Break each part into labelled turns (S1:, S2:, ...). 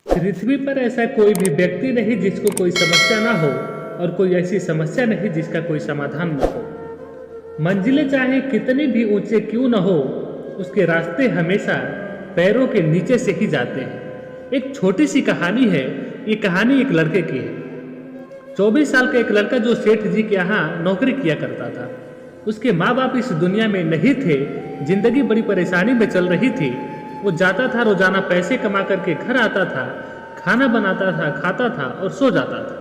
S1: पृथ्वी पर ऐसा कोई भी व्यक्ति नहीं जिसको कोई समस्या ना हो और कोई ऐसी समस्या नहीं जिसका कोई समाधान न हो। मंजिलें चाहे कितनी भी ऊंचे क्यों न हो, उसके रास्ते हमेशा पैरों के नीचे से ही जाते हैं। एक छोटी सी कहानी है। ये कहानी एक लड़के की है। 24 साल का एक लड़का जो सेठ जी के यहाँ नौकरी किया करता था। उसके माँ बाप इस दुनिया में नहीं थे। जिंदगी बड़ी परेशानी में चल रही थी। वो जाता था, रोजाना पैसे कमा करके घर आता था, खाना बनाता था, खाता था और सो जाता था।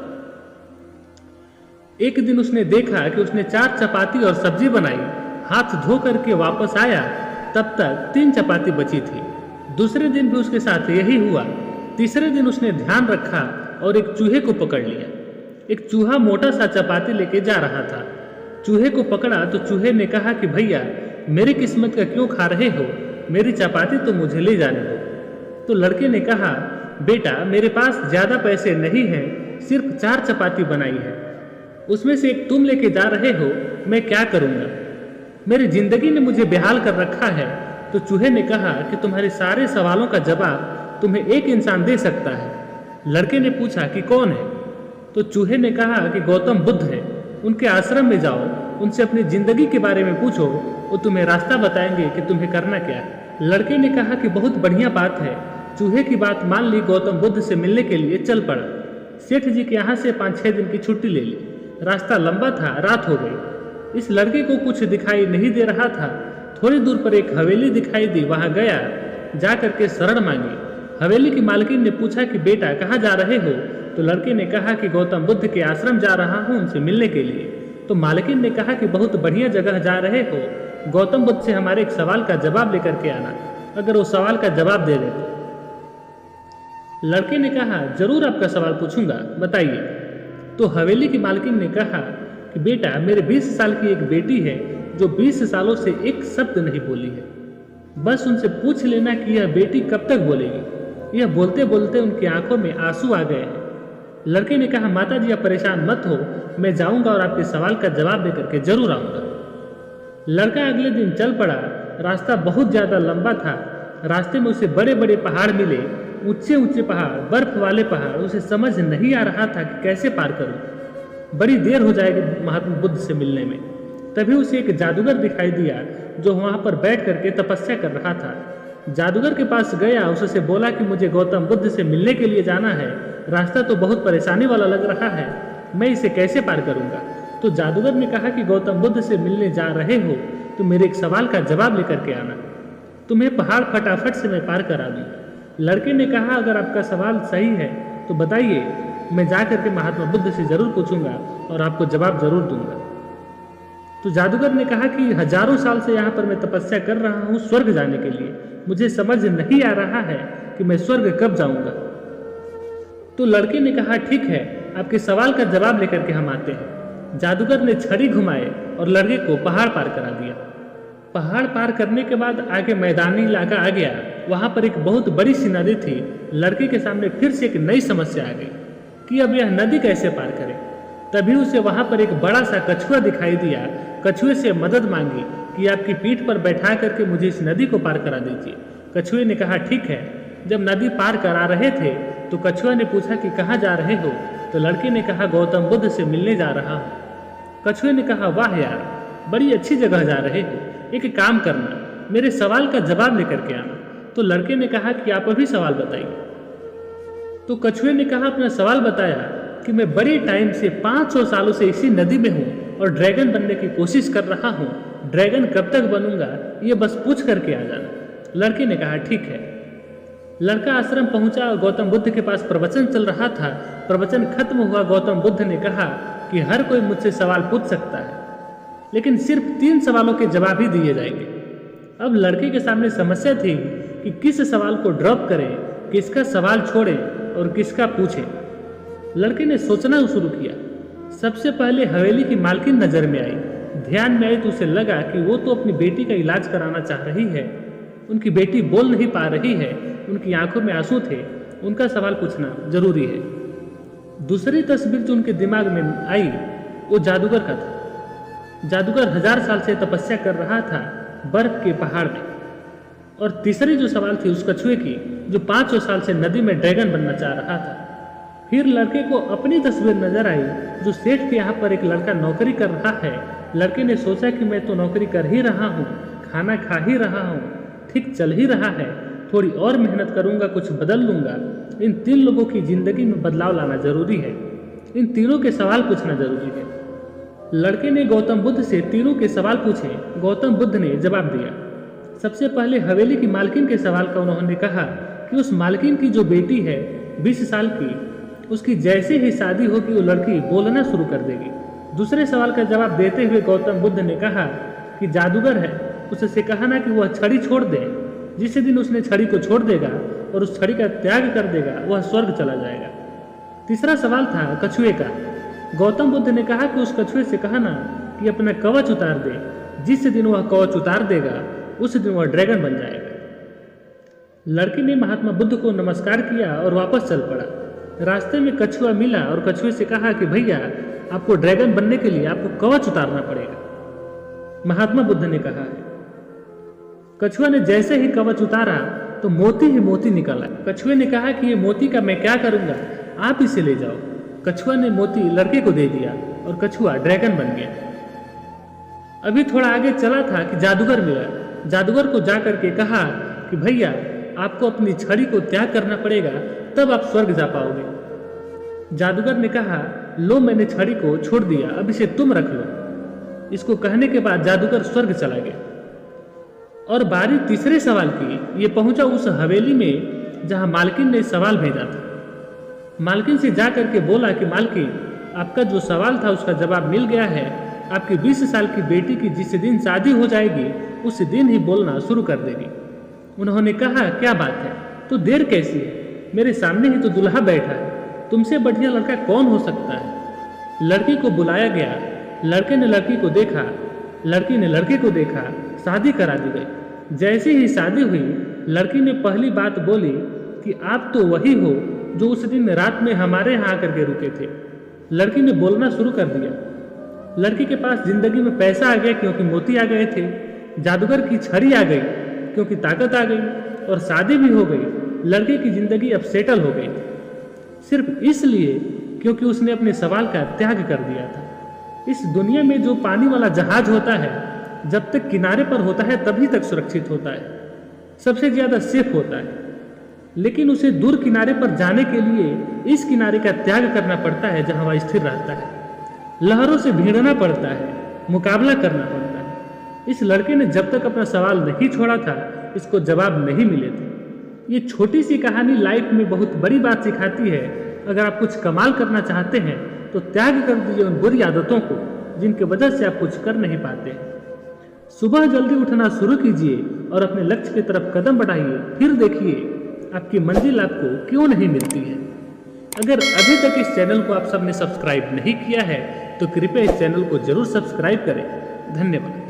S1: एक दिन उसने देखा कि उसने 4 चपाती और सब्जी बनाई। हाथ धो करके वापस आया, तब तक 3 चपाती बची थी। दूसरे दिन भी उसके साथ यही हुआ। तीसरे दिन उसने ध्यान रखा और एक चूहे को पकड़ लिया। एक चूहा मोटा सा चपाती लेके जा रहा था। चूहे को पकड़ा तो चूहे ने कहा कि भैया, मेरी किस्मत का क्यों खा रहे हो, मेरी चपाती तो मुझे ले जाने दो। तो लड़के ने कहा, बेटा मेरे पास ज्यादा पैसे नहीं हैं, सिर्फ 4 चपाती बनाई है, उसमें से एक तुम लेके जा रहे हो, मैं क्या करूंगा, मेरी जिंदगी ने मुझे बेहाल कर रखा है। तो चूहे ने कहा कि तुम्हारे सारे सवालों का जवाब तुम्हें एक इंसान दे सकता है। लड़के ने पूछा कि कौन है? तो चूहे ने कहा कि गौतम बुद्ध है। उनके आश्रम में जाओ, उनसे अपनी जिंदगी के बारे में पूछो, वो तुम्हें रास्ता बताएंगे कि तुम्हें करना क्या है। लड़के ने कहा कि बहुत बढ़िया बात है। चूहे की बात मान ली, गौतम बुद्ध से मिलने के लिए चल पड़ा। सेठ जी के यहाँ से 5-6 दिन की छुट्टी ले ली। रास्ता लंबा था, रात हो गई। इस लड़के को कुछ दिखाई नहीं दे रहा था। थोड़ी दूर पर एक हवेली दिखाई दी, वहां गया, जा करके शरण मांगी। हवेली की मालकिन ने पूछा कि बेटा कहाँ जा रहे हो? तो लड़के ने कहा कि गौतम बुद्ध के आश्रम जा रहा हूँ, उनसे मिलने के लिए। तो मालकिन ने कहा कि बहुत बढ़िया जगह जा रहे हो, गौतम बुद्ध से हमारे एक सवाल का जवाब लेकर के आना, अगर वो सवाल का जवाब दे दे तो। लड़के ने कहा, जरूर आपका सवाल पूछूंगा, बताइए। तो हवेली की मालकिन ने कहा कि बेटा, मेरे 20 साल की एक बेटी है जो 20 सालों से एक शब्द नहीं बोली है। बस उनसे पूछ लेना कि यह बेटी कब तक बोलेगी। यह बोलते बोलते उनकी आंखों में आंसू आ गए हैं। लड़के ने कहा, माता जी आप परेशान मत हो, मैं जाऊंगा और आपके सवाल का जवाब देकर के जरूर आऊंगा। लड़का अगले दिन चल पड़ा। रास्ता बहुत ज्यादा लंबा था। रास्ते में उसे बड़े बड़े पहाड़ मिले, ऊंचे ऊंचे पहाड़, बर्फ वाले पहाड़। उसे समझ नहीं आ रहा था कि कैसे पार करूं। बड़ी देर हो जाएगी महात्मा बुद्ध से मिलने में। तभी उसे एक जादूगर दिखाई दिया जो वहां पर बैठ करके तपस्या कर रहा था। जादूगर के पास गया, उससे बोला कि मुझे गौतम बुद्ध से मिलने के लिए जाना है, रास्ता तो बहुत परेशानी वाला लग रहा है, मैं इसे कैसे पार करूंगा? तो जादूगर ने कहा कि गौतम बुद्ध से मिलने जा रहे हो तो मेरे एक सवाल का जवाब लेकर के आना, तुम्हें पहाड़ फटाफट से मैं पार करा दूं। लड़के ने कहा, अगर आपका सवाल सही है तो बताइए, मैं जा करके महात्मा बुद्ध से जरूर पूछूंगा और आपको जवाब जरूर दूंगा। तो जादूगर ने कहा कि हजारों साल से यहाँ पर मैं तपस्या कर रहा हूँ स्वर्ग जाने के लिए, मुझे समझ नहीं आ रहा है कि मैं स्वर्ग कब जाऊंगा। तो लड़के ने कहा, ठीक है, आपके सवाल का जवाब लेकर के हम आते हैं। जादूगर ने छड़ी घुमाए और लड़के को पहाड़ पार करा दिया। पहाड़ पार करने के बाद आगे मैदानी इलाका आ गया। वहां पर एक बहुत बड़ी सी नदी थी। लड़के के सामने फिर से एक नई समस्या आ गई कि अब यह नदी कैसे पार करे। तभी उसे वहां पर एक बड़ा सा कछुआ दिखाई दिया। कछुए से मदद मांगी कि आपकी पीठ पर बैठा करके मुझे इस नदी को पार करा दीजिए। कछुए ने कहा, ठीक है। जब नदी पार करा रहे थे तो कछुआ ने पूछा कि कहाँ जा रहे हो? तो लड़के ने कहा, गौतम बुद्ध से मिलने जा रहा हूँ। कछुए ने कहा, वाह यार, बड़ी अच्छी जगह जा रहे हो, एक काम करना, मेरे सवाल का जवाब लेकर के आना। तो लड़के ने कहा कि आप अभी सवाल बताइए। तो कछुए ने कहा, अपना सवाल बताया कि मैं बड़े टाइम से 500 सालों से इसी नदी में हूँ और ड्रैगन बनने की कोशिश कर रहा हूँ। ड्रैगन कब तक बनूंगा ये बस पूछ करके आ जाना। लड़के ने कहा, ठीक है। लड़का आश्रम पहुंचा और गौतम बुद्ध के पास प्रवचन चल रहा था। प्रवचन खत्म हुआ। गौतम बुद्ध ने कहा कि हर कोई मुझसे सवाल पूछ सकता है, लेकिन सिर्फ 3 सवालों के जवाब ही दिए जाएंगे। अब लड़के के सामने समस्या थी कि किस सवाल को ड्रॉप करें, किसका सवाल छोड़े और किसका पूछे। लड़के ने सोचना शुरू किया। सबसे पहले हवेली की मालकिन नजर में आई। ध्यान में आई तो उसे लगा कि वो तो अपनी बेटी का इलाज कराना चाह रही है। उनकी बेटी बोल नहीं पा रही है, उनकी आंखों में आंसू थे, उनका सवाल पूछना जरूरी है। दूसरी तस्वीर जो उनके दिमाग में आई वो जादूगर का था। जादूगर 1000 साल से तपस्या कर रहा था बर्फ के पहाड़ में। और तीसरी जो सवाल थी उस कछुए की जो 500 साल से नदी में ड्रैगन बनना चाह रहा था। फिर लड़के को अपनी तस्वीर नजर आई जो सेठ के यहाँ पर एक लड़का नौकरी कर रहा है। लड़के ने सोचा कि मैं तो नौकरी कर ही रहा हूँ, खाना खा ही रहा हूँ, ठीक चल ही रहा है, थोड़ी और मेहनत करूँगा, कुछ बदल लूँगा। इन 3 लोगों की जिंदगी में बदलाव लाना जरूरी है, इन तीनों के सवाल पूछना जरूरी है। लड़के ने गौतम बुद्ध से तीनों के सवाल पूछे। गौतम बुद्ध ने जवाब दिया। सबसे पहले हवेली की मालकिन के सवाल का उन्होंने कहा कि उस मालकिन की जो बेटी है 20 साल की, उसकी जैसे ही शादी होगी वो लड़की बोलना शुरू कर देगी। दूसरे सवाल का जवाब देते हुए गौतम बुद्ध ने कहा कि जादूगर है, उससे कहना कि वह छड़ी छोड़ दे। जिस दिन उसने छड़ी को छोड़ देगा और उस छड़ी का त्याग कर देगा वह स्वर्ग चला जाएगा। तीसरा सवाल था कछुए का। गौतम बुद्ध ने कहा कि उस कछुए से कहना कि अपना कवच उतार दे। जिस दिन वह कवच उतार देगा उस दिन वह ड्रैगन बन जाएगा। लड़की ने महात्मा बुद्ध को नमस्कार किया और वापस चल पड़ा। रास्ते में कछुआ मिला और कछुए से कहा कि भैया, आपको ड्रैगन बनने के लिए आपको कवच उतारना पड़ेगा। महात्मा बुद्ध ने कहा है। कछुआ ने जैसे ही कवच उतारा तो मोती ही मोती निकला। कछुए ने कहा कि ये मोती का मैं क्या करूंगा, आप इसे ले जाओ। कछुआ ने मोती लड़के को दे दिया और कछुआ ड्रैगन बन गया। अभी थोड़ा आगे चला था कि जादूगर मिला। जादूगर को जाकर के कहा कि भैया, आपको अपनी छड़ी को त्याग करना पड़ेगा, तब आप स्वर्ग जा पाओगे। जादूगर ने कहा, लो मैंने छड़ी को छोड़ दिया, अब इसे तुम रख लो। इसको कहने के बाद जादूगर स्वर्ग चला गया। और बारी तीसरे सवाल की। ये पहुंचा उस हवेली में जहां मालकिन ने सवाल भेजा था। मालकिन से जा करके बोला कि मालकिन, आपका जो सवाल था उसका जवाब मिल गया है। आपकी 20 साल की बेटी की जिस दिन शादी हो जाएगी उस दिन ही बोलना शुरू कर देगी। उन्होंने कहा, क्या बात है, तो देर कैसी है, मेरे सामने ही तो दुल्हा बैठा है, तुमसे बढ़िया लड़का कौन हो सकता है। लड़की को बुलाया गया। लड़के ने लड़की को देखा, लड़की ने लड़के को देखा, शादी करा दी गई। जैसे ही शादी हुई, लड़की ने पहली बात बोली कि आप तो वही हो जो उस दिन रात में हमारे यहाँ आकर के रुके थे। लड़की ने बोलना शुरू कर दिया। लड़की के पास जिंदगी में पैसा आ गया क्योंकि मोती आ गए थे, जादूगर की छड़ी आ गई क्योंकि ताकत आ गई, और शादी भी हो गई। लड़के की जिंदगी अब सेटल हो गई, सिर्फ इसलिए क्योंकि उसने अपने सवाल का त्याग कर दिया था। इस दुनिया में जो पानी वाला जहाज होता है, जब तक किनारे पर होता है तभी तक सुरक्षित होता है, सबसे ज्यादा सेफ होता है। लेकिन उसे दूर किनारे पर जाने के लिए इस किनारे का त्याग करना पड़ता है जहां वह स्थिर रहता है। लहरों से भिड़ना पड़ता है, मुकाबला करना पड़ता है। इस लड़के ने जब तक अपना सवाल नहीं छोड़ा था, इसको जवाब नहीं मिले थे। ये छोटी सी कहानी लाइफ में बहुत बड़ी बात सिखाती है। अगर आप कुछ कमाल करना चाहते हैं तो त्याग कर दीजिए उन बुरी आदतों को जिनकी वजह से आप कुछ कर नहीं पाते। सुबह जल्दी उठना शुरू कीजिए और अपने लक्ष्य की तरफ कदम बढ़ाइए, फिर देखिए आपकी मंजिल आपको क्यों नहीं मिलती है। अगर अभी तक इस चैनल को आप सबने सब्सक्राइब नहीं किया है तो कृपया इस चैनल को जरूर सब्सक्राइब करें। धन्यवाद।